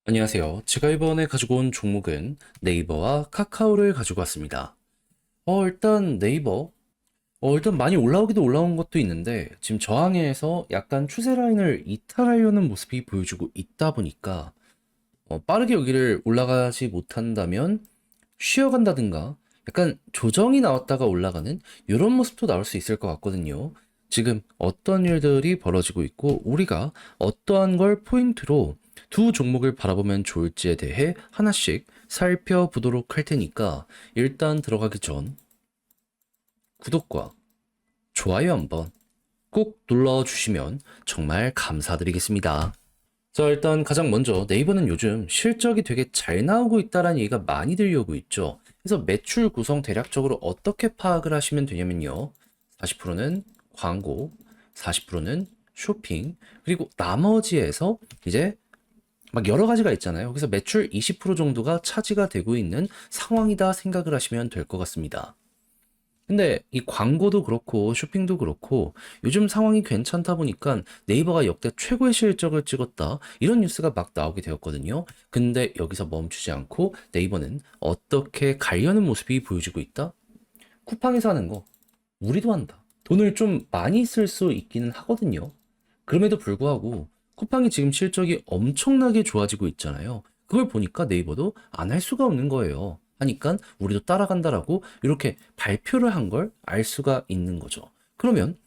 안녕하세요. 제가 이번에 가지고 온 종목은 네이버와 카카오를 가지고 왔습니다. 일단 네이버, 일단 많이 올라오기도 올라온 것도 있는데 지금 저항에서 약간 추세 라인을 이탈하려는 모습이 보여주고 있다 보니까 빠르게 여기를 올라가지 못한다면 쉬어간다든가 약간 조정이 나왔다가 올라가는 이런 모습도 나올 수 있을 것 같거든요. 지금 어떤 일들이 벌어지고 있고 우리가 어떠한 걸 포인트로 두 종목을 바라보면 좋을지에 대해 하나씩 살펴보도록 할 테니까 일단 들어가기 전 구독과 좋아요 한번 꼭 눌러주시면 정말 감사드리겠습니다. 자, 일단 가장 먼저 네이버는 요즘 실적이 되게 잘 나오고 있다라는 얘기가 많이 들려오고 있죠. 그래서 매출 구성 대략적으로 어떻게 파악을 하시면 되냐면요. 40%는 광고, 40%는 쇼핑, 그리고 나머지에서 이제 막 여러 가지가 있잖아요. 그래서 매출 20% 정도가 차지가 되고 있는 상황이다 생각을 하시면 될 것 같습니다. 근데 이 광고도 그렇고 쇼핑도 그렇고 요즘 상황이 괜찮다 보니까 네이버가 역대 최고의 실적을 찍었다 이런 뉴스가 막 나오게 되었거든요. 근데 여기서 멈추지 않고 네이버는 어떻게 가려는 모습이 보여지고 있다? 쿠팡에서 하는 거 우리도 한다. 돈을 좀 많이 쓸 수 있기는 하거든요. 그럼에도 불구하고 쿠팡이 지금 실적이 엄청나게 좋아지고 있잖아요. 그걸 보니까 네이버도 안 할 수가 없는 거예요. 하니까 우리도 따라간다라고 이렇게 발표를 한 걸 알 수가 있는 거죠. 그러면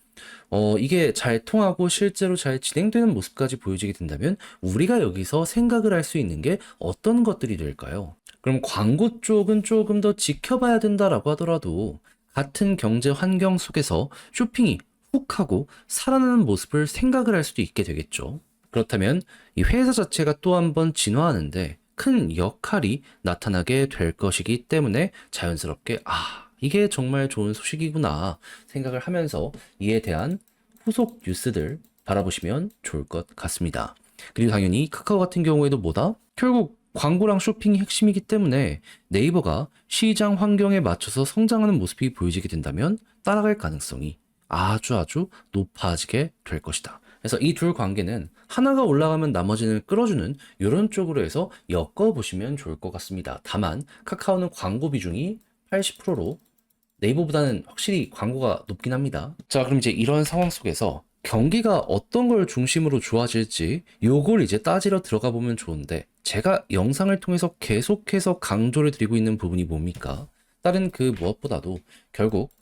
이게 잘 통하고 실제로 잘 진행되는 모습까지 보여지게 된다면 우리가 여기서 생각을 할 수 있는 게 어떤 것들이 될까요? 그럼 광고 쪽은 조금 더 지켜봐야 된다라고 하더라도 같은 경제 환경 속에서 쇼핑이 훅 하고 살아나는 모습을 생각을 할 수도 있게 되겠죠. 그렇다면 이 회사 자체가 또 한 번 진화하는데 큰 역할이 나타나게 될 것이기 때문에 자연스럽게 이게 정말 좋은 소식이구나 생각을 하면서 이에 대한 후속 뉴스들 바라보시면 좋을 것 같습니다. 그리고 당연히 카카오 같은 경우에도 뭐다? 결국 광고랑 쇼핑이 핵심이기 때문에 네이버가 시장 환경에 맞춰서 성장하는 모습이 보여지게 된다면 따라갈 가능성이 아주 높아지게 될 것이다. 그래서 이 둘 관계는 하나가 올라가면 나머지는 끌어주는 이런 쪽으로 해서 엮어보시면 좋을 것 같습니다. 다만 카카오는 광고 비중이 80%로 네이버보다는 확실히 광고가 높긴 합니다. 자, 그럼 이제 이런 상황 속에서 경기가 어떤 걸 중심으로 좋아질지 요걸 이제 따지러 들어가 보면 좋은데 제가 영상을 통해서 계속해서 강조를 드리고 있는 부분이 뭡니까? 다른 그 무엇보다도 결국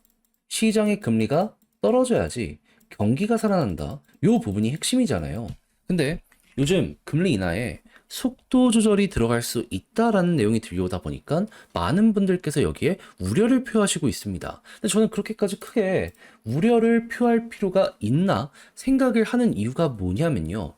시장의 금리가 떨어져야지 경기가 살아난다. 요 부분이 핵심이잖아요. 근데 요즘 금리 인하에 속도 조절이 들어갈 수 있다라는 내용이 들려오다 보니까 많은 분들께서 여기에 우려를 표하시고 있습니다. 근데 저는 그렇게까지 크게 우려를 표할 필요가 있나 생각을 하는 이유가 뭐냐면요.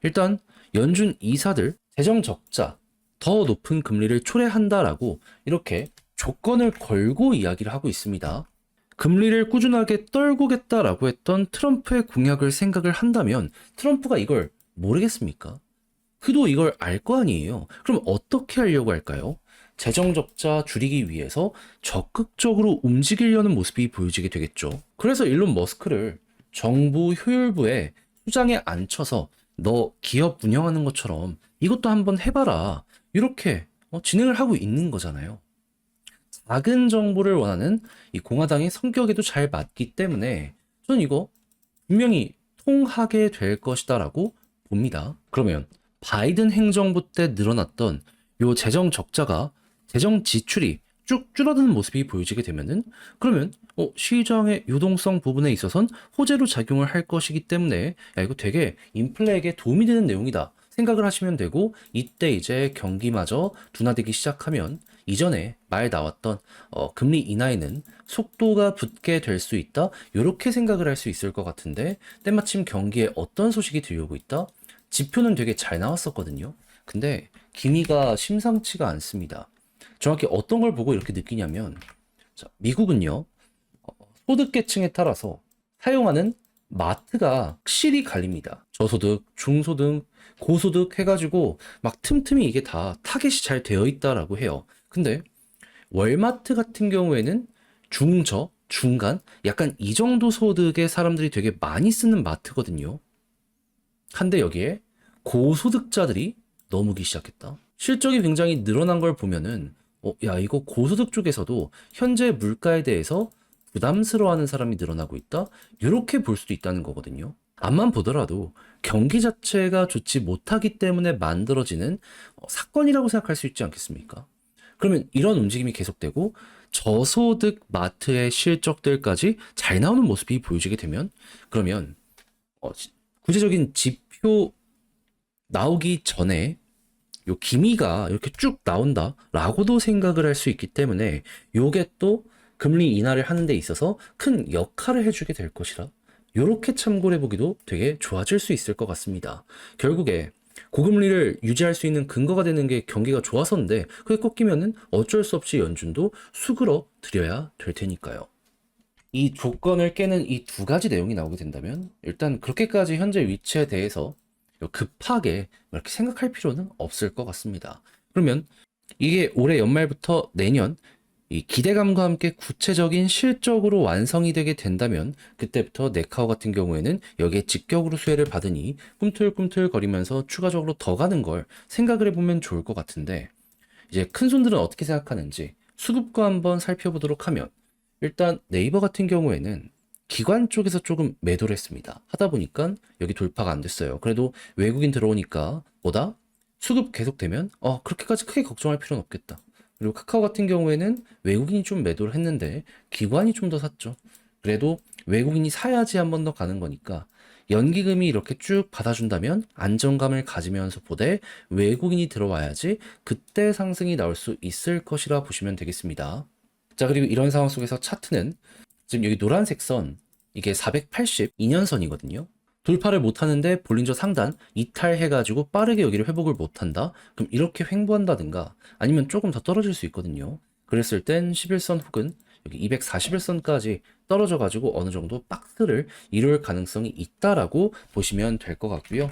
일단 연준 이사들 재정 적자 더 높은 금리를 초래한다라고 이렇게 조건을 걸고 이야기를 하고 있습니다. 금리를 꾸준하게 떨구겠다라고 했던 트럼프의 공약을 생각을 한다면 트럼프가 이걸 모르겠습니까? 그도 이걸 알 거 아니에요. 그럼 어떻게 하려고 할까요? 재정 적자 줄이기 위해서 적극적으로 움직이려는 모습이 보여지게 되겠죠. 그래서 일론 머스크를 정부 효율부에 수장에 앉혀서 너 기업 운영하는 것처럼 이것도 한번 해봐라. 이렇게 진행을 하고 있는 거잖아요. 작은 정부를 원하는 이 공화당의 성격에도 잘 맞기 때문에 저는 이거 분명히 통하게 될 것이다라고 봅니다. 그러면 바이든 행정부 때 늘어났던 요 재정 적자가 재정 지출이 쭉 줄어드는 모습이 보여지게 되면은 그러면 시장의 유동성 부분에 있어서는 호재로 작용을 할 것이기 때문에 야 이거 되게 인플레에게 도움이 되는 내용이다 생각을 하시면 되고 이때 이제 경기마저 둔화되기 시작하면 이전에 말 나왔던 금리 인하에는 속도가 붙게 될 수 있다 이렇게 생각을 할 수 있을 것 같은데 때마침 경기에 어떤 소식이 들려오고 있다? 지표는 되게 잘 나왔었거든요. 근데 기미가 심상치가 않습니다. 정확히 어떤 걸 보고 이렇게 느끼냐면 자, 미국은요 소득계층에 따라서 사용하는 마트가 확실히 갈립니다. 저소득, 중소득, 고소득 해가지고 막 틈틈이 이게 다 타겟이 잘 되어 있다라고 해요. 근데 월마트 같은 경우에는 중저, 중간, 약간 이 정도 소득의 사람들이 되게 많이 쓰는 마트거든요. 한데 여기에 고소득자들이 넘기 시작했다. 실적이 굉장히 늘어난 걸 보면은 야, 이거 고소득 쪽에서도 현재 물가에 대해서 부담스러워하는 사람이 늘어나고 있다? 이렇게 볼 수도 있다는 거거든요. 앞만 보더라도 경기 자체가 좋지 못하기 때문에 만들어지는 사건이라고 생각할 수 있지 않겠습니까? 그러면 이런 움직임이 계속되고 저소득 마트의 실적들까지 잘 나오는 모습이 보여지게 되면 그러면 구체적인 지표 나오기 전에 요 기미가 이렇게 쭉 나온다라고도 생각을 할 수 있기 때문에 요게 또 금리 인하를 하는 데 있어서 큰 역할을 해주게 될 것이라 요렇게 참고를 해보기도 되게 좋아질 수 있을 것 같습니다. 결국에 고금리를 유지할 수 있는 근거가 되는 게 경기가 좋아서인데 그게 꺾이면은 어쩔 수 없이 연준도 수그러 드려야 될 테니까요. 이 조건을 깨는 이 두 가지 내용이 나오게 된다면 일단 그렇게까지 현재 위치에 대해서 급하게 이렇게 생각할 필요는 없을 것 같습니다. 그러면 이게 올해 연말부터 내년 이 기대감과 함께 구체적인 실적으로 완성이 되게 된다면 그때부터 네카오 같은 경우에는 여기에 직격으로 수혜를 받으니 꿈틀꿈틀 거리면서 추가적으로 더 가는 걸 생각을 해보면 좋을 것 같은데 이제 큰손들은 어떻게 생각하는지 수급과 한번 살펴보도록 하면 일단 네이버 같은 경우에는 기관 쪽에서 조금 매도를 했습니다. 하다 보니까 여기 돌파가 안 됐어요. 그래도 외국인 들어오니까 보다 수급 계속되면 그렇게까지 크게 걱정할 필요는 없겠다. 그리고 카카오 같은 경우에는 외국인이 좀 매도를 했는데 기관이 좀 더 샀죠. 그래도 외국인이 사야지 한 번 더 가는 거니까 연기금이 이렇게 쭉 받아준다면 안정감을 가지면서 보되 외국인이 들어와야지 그때 상승이 나올 수 있을 것이라 보시면 되겠습니다. 자, 그리고 이런 상황 속에서 차트는 지금 여기 노란색 선 이게 482년선이거든요. 돌파를 못하는데 볼린저 상단 이탈해가지고 빠르게 여기를 회복을 못한다? 그럼 이렇게 횡보한다든가 아니면 조금 더 떨어질 수 있거든요. 그랬을 땐 11선 혹은 여기 241선까지 떨어져가지고 어느 정도 박스를 이룰 가능성이 있다라고 보시면 될 것 같고요.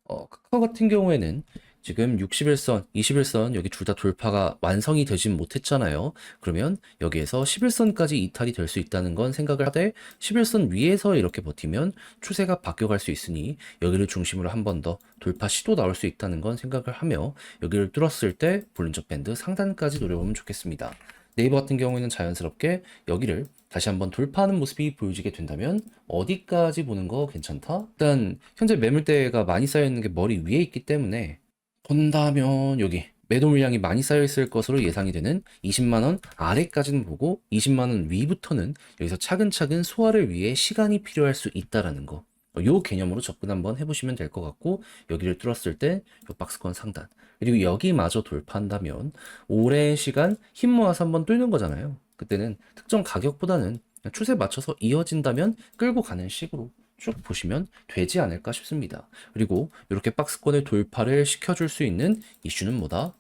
카카오 같은 경우에는 지금 61선, 21선 여기 둘 다 돌파가 완성이 되진 못했잖아요. 그러면 여기에서 11선까지 이탈이 될 수 있다는 건 생각을 하되 11선 위에서 이렇게 버티면 추세가 바뀌어갈 수 있으니 여기를 중심으로 한 번 더 돌파 시도 나올 수 있다는 건 생각을 하며 여기를 뚫었을 때 볼린저 밴드 상단까지 노려보면 좋겠습니다. 네이버 같은 경우에는 자연스럽게 여기를 다시 한번 돌파하는 모습이 보여지게 된다면 어디까지 보는 거 괜찮다? 일단 현재 매물대가 많이 쌓여있는 게 머리 위에 있기 때문에 본다면 여기 매도 물량이 많이 쌓여 있을 것으로 예상이 되는 20만원 아래까지는 보고 20만원 위부터는 여기서 차근차근 소화를 위해 시간이 필요할 수 있다라는 거. 요 개념으로 접근 한번 해보시면 될 것 같고 여기를 뚫었을 때 요 박스권 상단 그리고 여기마저 돌파한다면 오랜 시간 힘 모아서 한번 뚫는 거잖아요. 그때는 특정 가격보다는 추세 맞춰서 이어진다면 끌고 가는 식으로 쭉 보시면 되지 않을까 싶습니다. 그리고 이렇게 박스권의 돌파를 시켜줄 수 있는 이슈는 뭐다?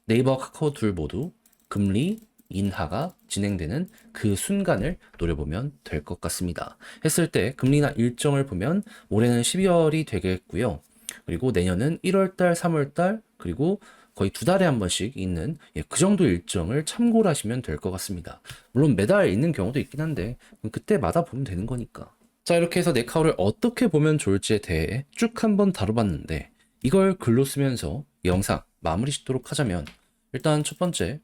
네이버와 카카오 둘 모두 금리 인하가 진행되는 그 순간을 노려보면 될 것 같습니다. 했을 때 금리나 일정을 보면 올해는 12월이 되겠고요. 그리고 내년은 1월달, 3월달 그리고 거의 두 달에 한 번씩 있는 그 정도 일정을 참고를 하시면 될 것 같습니다. 물론 매달 있는 경우도 있긴 한데 그때마다 보면 되는 거니까. 자, 이렇게 해서 네카오를 어떻게 보면 좋을지에 대해 쭉 한번 다뤄봤는데 이걸 글로 쓰면서 영상 마무리 짓도록 하자면 일단 첫 번째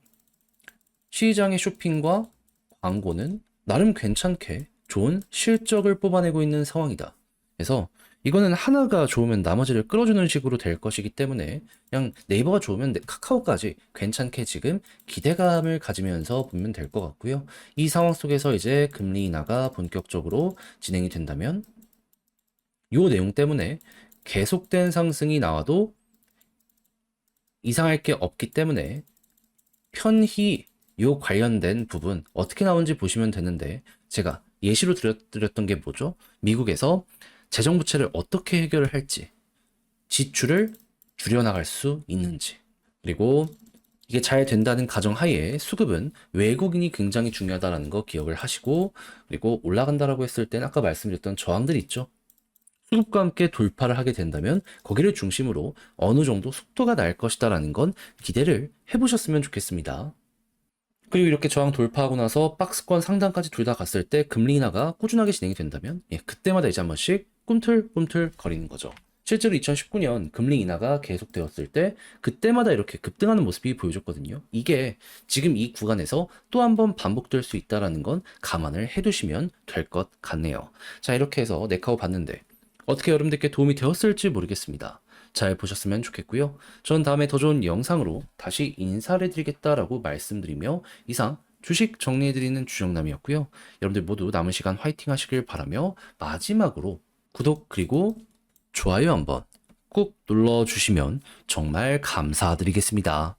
시장의 쇼핑과 광고는 나름 괜찮게 좋은 실적을 뽑아내고 있는 상황이다. 그래서 이거는 하나가 좋으면 나머지를 끌어주는 식으로 될 것이기 때문에 그냥 네이버가 좋으면 카카오까지 괜찮게 지금 기대감을 가지면서 보면 될 것 같고요. 이 상황 속에서 이제 금리 인하가 본격적으로 진행이 된다면 이 내용 때문에 계속된 상승이 나와도 이상할 게 없기 때문에 편히 요 관련된 부분 어떻게 나오는지 보시면 되는데 제가 예시로 드렸던 게 뭐죠? 미국에서 재정부채를 어떻게 해결을 할지, 지출을 줄여나갈 수 있는지, 그리고 이게 잘 된다는 가정하에 수급은 외국인이 굉장히 중요하다는 거 기억을 하시고, 그리고 올라간다라고 했을 땐 아까 말씀드렸던 저항들 있죠? 수급과 함께 돌파를 하게 된다면 거기를 중심으로 어느 정도 속도가 날 것이다라는 건 기대를 해보셨으면 좋겠습니다. 그리고 이렇게 저항 돌파하고 나서 박스권 상단까지 둘 다 갔을 때 금리 인하가 꾸준하게 진행이 된다면 그때마다 이제 한 번씩 꿈틀꿈틀 거리는 거죠. 실제로 2019년 금리 인하가 계속되었을 때 그때마다 이렇게 급등하는 모습이 보여졌거든요. 이게 지금 이 구간에서 또 한 번 반복될 수 있다라는 건 감안을 해두시면 될 것 같네요. 자, 이렇게 해서 네카오 봤는데 어떻게 여러분들께 도움이 되었을지 모르겠습니다. 잘 보셨으면 좋겠고요. 전 다음에 더 좋은 영상으로 다시 인사를 드리겠다라고 말씀드리며 이상 주식 정리해드리는 주정남이었고요. 여러분들 모두 남은 시간 화이팅 하시길 바라며 마지막으로 구독 그리고 좋아요 한번 꾹 눌러주시면 정말 감사드리겠습니다.